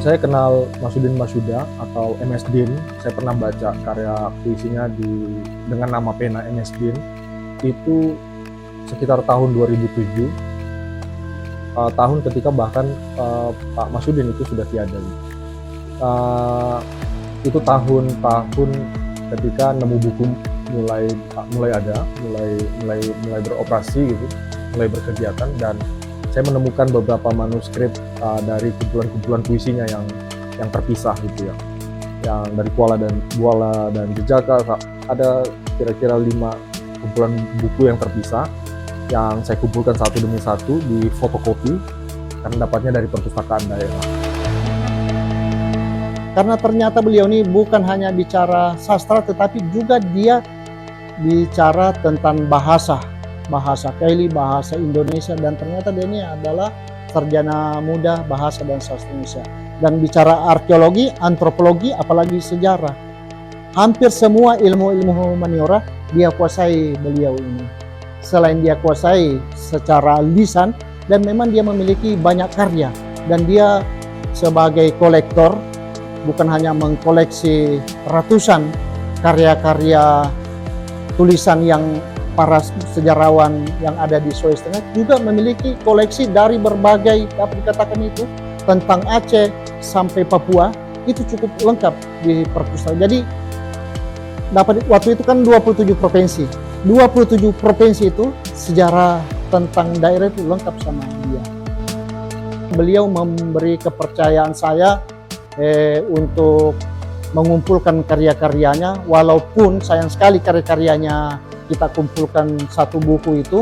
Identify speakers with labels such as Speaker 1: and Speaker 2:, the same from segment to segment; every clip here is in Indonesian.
Speaker 1: Saya kenal Masudin Masuda atau MS Din. Saya pernah baca karya puisinya dengan nama pena MS Din. Itu sekitar tahun 2007, tahun ketika bahkan Pak Masudin itu sudah tiada. Itu tahun-tahun ketika nemu buku mulai ada, mulai beroperasi gitu, mulai berkegiatan, dan saya menemukan beberapa manuskrip dari kumpulan-kumpulan puisinya yang terpisah gitu ya, yang dari Kuala dan Jejaka. Ada kira-kira 5 kumpulan buku yang terpisah yang saya kumpulkan satu demi satu di fotokopi karena dapatnya dari perpustakaan daerah.
Speaker 2: Karena ternyata beliau ini bukan hanya bicara sastra, tetapi juga dia bicara tentang bahasa Kaili, bahasa Indonesia, dan ternyata dia ini adalah sarjana muda bahasa dan sastra Indonesia. Dan bicara arkeologi, antropologi, apalagi sejarah. Hampir semua ilmu-ilmu humaniora dia kuasai beliau ini. Selain dia kuasai secara lisan, dan memang dia memiliki banyak karya. Dan dia sebagai kolektor, bukan hanya mengkoleksi ratusan karya-karya tulisan yang para sejarawan yang ada di Sulawesi Tengah, juga memiliki koleksi dari berbagai, dapat dikatakan itu, tentang Aceh sampai Papua, itu cukup lengkap di perpustakaan. Jadi waktu itu kan 27 provinsi. 27 provinsi itu sejarah tentang daerah itu lengkap sama dia. Beliau memberi kepercayaan saya untuk mengumpulkan karya-karyanya, walaupun sayang sekali karya-karyanya kita kumpulkan satu buku itu,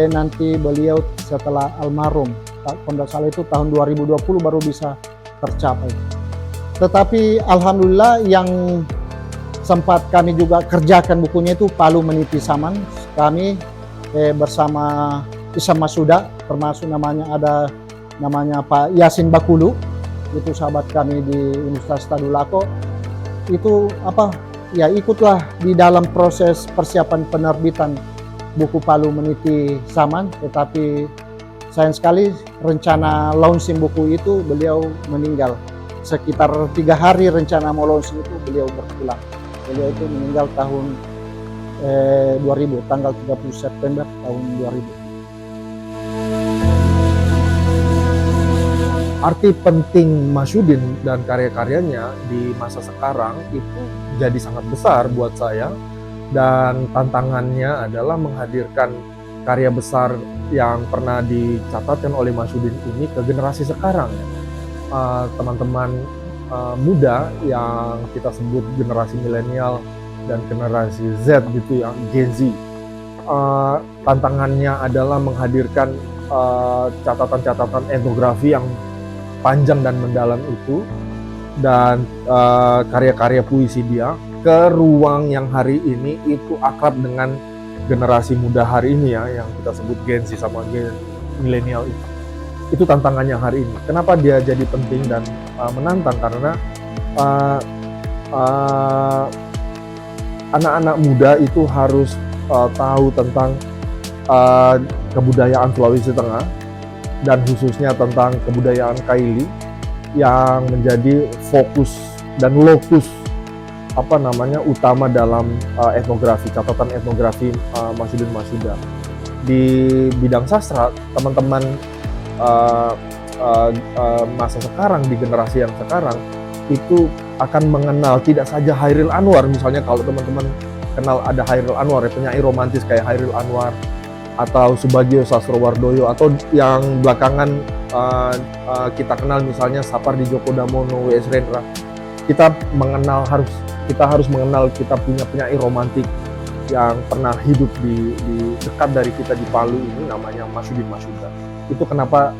Speaker 2: nanti beliau setelah almarhum, kalau tidak salah itu tahun 2020 baru bisa tercapai. Tetapi alhamdulillah yang sempat kami juga kerjakan bukunya itu Palu Meniti Saman. Kami bersama Isam Masuda, termasuk ada namanya Pak Yasin Bakulu, itu sahabat kami di Universitas Tadulako. Itu ikutlah di dalam proses persiapan penerbitan buku Palu Meniti Saman, tetapi sayang sekali rencana launching buku itu beliau meninggal. Sekitar 3 hari rencana mau launching itu beliau berpulang. Beliau itu meninggal tahun 2000, tanggal 30 September tahun 2000.
Speaker 1: Arti penting Masudin dan karya-karyanya di masa sekarang itu jadi sangat besar buat saya, dan tantangannya adalah menghadirkan karya besar yang pernah dicatatkan oleh Masudin ini ke generasi sekarang. Teman-teman muda yang kita sebut generasi milenial dan generasi Z gitu ya, Gen Z. Tantangannya adalah menghadirkan catatan-catatan etnografi yang panjang dan mendalam itu, dan karya-karya puisi dia ke ruang yang hari ini itu akrab dengan generasi muda hari ini ya, yang kita sebut Gen Z sama Gen milenial itu. Itu tantangannya hari ini. Kenapa dia jadi penting dan menantang? Karena anak-anak muda itu harus tahu tentang kebudayaan Sulawesi Tengah, dan khususnya tentang kebudayaan Kaili yang menjadi fokus dan lokus utama dalam etnografi, catatan etnografi Masudin Masuda. Di bidang sastra, teman-teman masa sekarang, di generasi yang sekarang itu akan mengenal tidak saja Hairil Anwar. Misalnya kalau teman-teman kenal ada Hairil Anwar, penyair romantis kayak Hairil Anwar, atau Subagio Sastrowardoyo, atau yang belakangan kita kenal misalnya Sapardi Djoko Damono, W.S. Rendra. Kita harus mengenal kita punya penyair romantik yang pernah hidup di dekat dari kita di Palu ini, namanya Masudin Masuda. Itu kenapa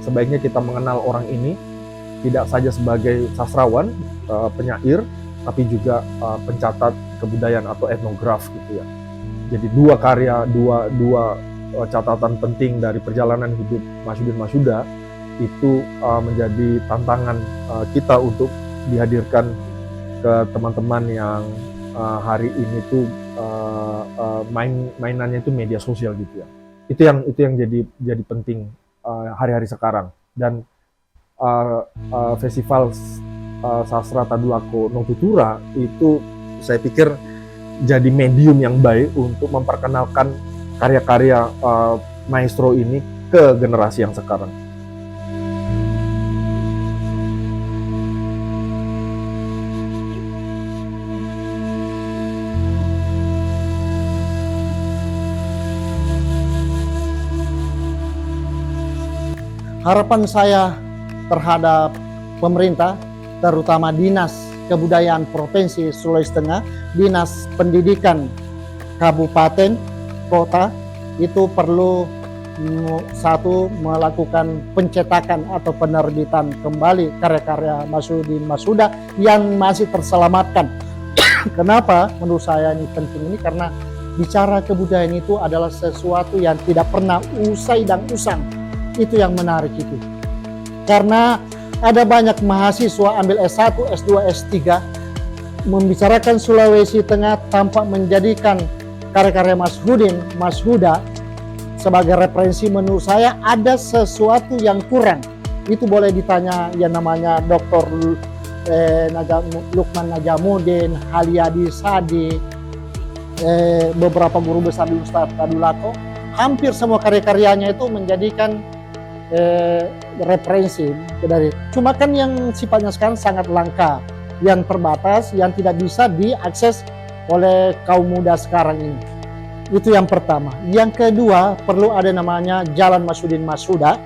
Speaker 1: sebaiknya kita mengenal orang ini tidak saja sebagai sastrawan, penyair, tapi juga pencatat kebudayaan atau etnograf gitu ya. Jadi dua catatan penting dari perjalanan hidup Masudin Masuda itu menjadi tantangan kita untuk dihadirkan ke teman-teman yang hari ini tuh mainannya itu media sosial gitu ya. Itu yang jadi penting hari-hari sekarang. Dan festival sastra Tadulako No Tutura itu saya pikir jadi medium yang baik untuk memperkenalkan karya-karya maestro ini ke generasi yang sekarang.
Speaker 2: Harapan saya terhadap pemerintah, terutama Dinas Kebudayaan Provinsi Sulawesi Tengah, Dinas Pendidikan Kabupaten, Kota, itu perlu satu, melakukan pencetakan atau penerbitan kembali karya-karya Masudin Masuda yang masih terselamatkan. Kenapa menurut saya ini penting ini? Karena bicara kebudayaan itu adalah sesuatu yang tidak pernah usai dan usang. Itu yang menarik itu. Karena ada banyak mahasiswa ambil S1, S2, S3 membicarakan Sulawesi Tengah tanpa menjadikan karya-karya Mas Huda sebagai referensi. Menurut saya ada sesuatu yang kurang. Itu boleh ditanya yang namanya Dr. Lukman Najamuddin, Halyadi Sadi, beberapa guru besar di Ustadz Tadulako. Hampir semua karya-karyanya itu menjadikan referensi dari, cuma kan yang sifatnya sekarang sangat langka, yang terbatas, yang tidak bisa diakses oleh kaum muda sekarang ini. Itu yang pertama. Yang kedua, perlu ada namanya Jalan Masudin Masuda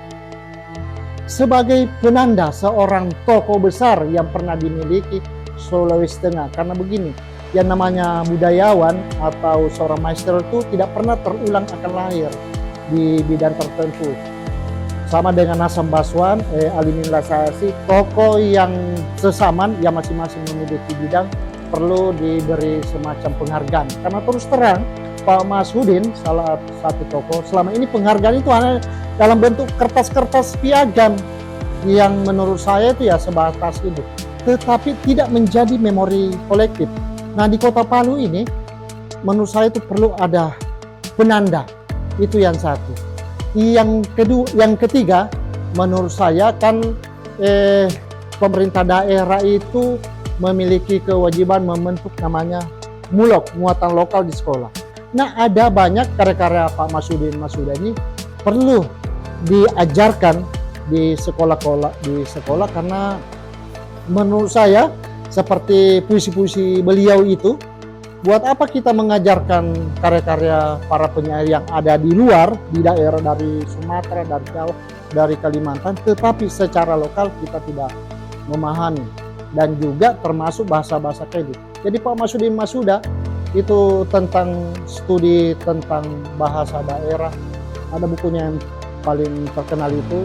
Speaker 2: sebagai penanda seorang tokoh besar yang pernah dimiliki Sulawesi Tengah. Karena begini, yang namanya budayawan atau seorang maestro itu tidak pernah terulang akan lahir di bidang tertentu. Sama dengan Hasan Baswan, Alimin Lasasi, tokoh yang sesaman yang masing-masing memiliki bidang perlu diberi semacam penghargaan. Karena terus terang Pak Masudin salah satu tokoh, selama ini penghargaan itu hanya dalam bentuk kertas-kertas piagam yang menurut saya itu ya sebatas itu, tetapi tidak menjadi memori kolektif. Nah, di Kota Palu ini menurut saya itu perlu ada penanda. Itu yang satu. Yang ketiga, menurut saya kan pemerintah daerah itu memiliki kewajiban membentuk namanya MULOK, muatan lokal di sekolah. Nah, ada banyak karya-karya Pak Masudin Masuda ini perlu diajarkan di sekolah karena menurut saya seperti puisi-puisi beliau itu, buat apa kita mengajarkan karya-karya para penyair yang ada di luar, di daerah dari Sumatera, dari Jawa, dari Kalimantan, tetapi secara lokal kita tidak memahami, dan juga termasuk bahasa-bahasa kredit. Jadi Pak Masudin Masuda itu tentang studi tentang bahasa daerah, ada bukunya yang paling terkenal itu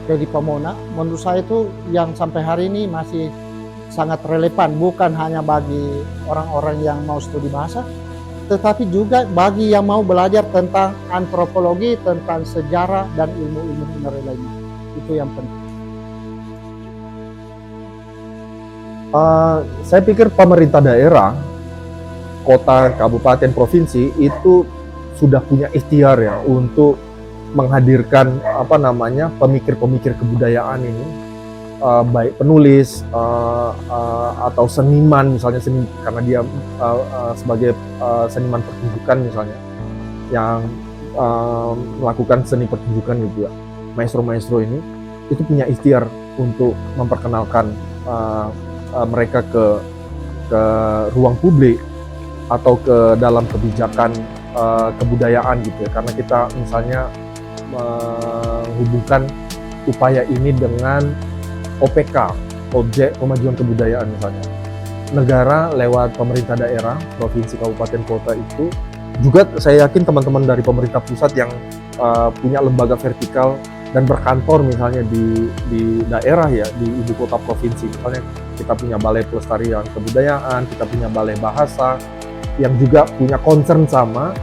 Speaker 2: Dedi Pamona. Menurut saya itu yang sampai hari ini masih sangat relevan, bukan hanya bagi orang-orang yang mau studi bahasa, tetapi juga bagi yang mau belajar tentang antropologi, tentang sejarah, dan ilmu-ilmu lainnya. Itu yang penting.
Speaker 1: Saya pikir pemerintah daerah, kota, kabupaten, provinsi itu sudah punya ikhtiar ya untuk menghadirkan pemikir-pemikir kebudayaan ini, baik penulis atau seniman misalnya, karena dia sebagai seniman pertunjukan misalnya yang melakukan seni pertunjukan gitu ya. Maestro-maestro ini itu punya ikhtiar untuk memperkenalkan mereka ke ruang publik atau ke dalam kebijakan kebudayaan gitu ya. Karena kita misalnya menghubungkan upaya ini dengan OPK, Objek Pemajuan Kebudayaan misalnya. Negara lewat pemerintah daerah, provinsi, kabupaten, kota itu juga saya yakin teman-teman dari pemerintah pusat yang punya lembaga vertikal dan berkantor misalnya di daerah ya, di ibu kota provinsi. Misalnya kita punya Balai Pelestarian Kebudayaan, kita punya Balai Bahasa yang juga punya concern sama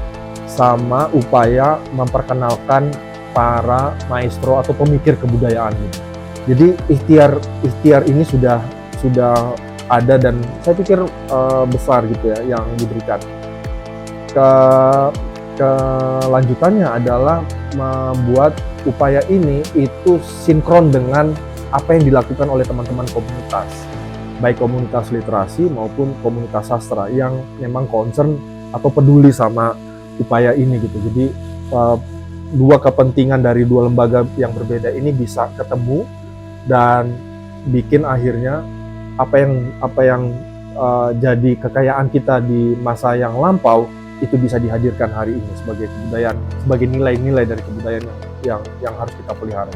Speaker 1: upaya memperkenalkan para maestro atau pemikir kebudayaan gitu. Jadi ikhtiar ini sudah ada dan saya pikir besar gitu ya yang diberikan. Kelanjutannya adalah membuat upaya ini itu sinkron dengan apa yang dilakukan oleh teman-teman komunitas, baik komunitas literasi maupun komunitas sastra yang memang concern atau peduli sama upaya ini gitu. Jadi dua kepentingan dari dua lembaga yang berbeda ini bisa ketemu dan bikin akhirnya apa yang jadi kekayaan kita di masa yang lampau itu bisa dihadirkan hari ini sebagai kebudayaan, sebagai nilai-nilai dari kebudayaan yang harus kita pelihara.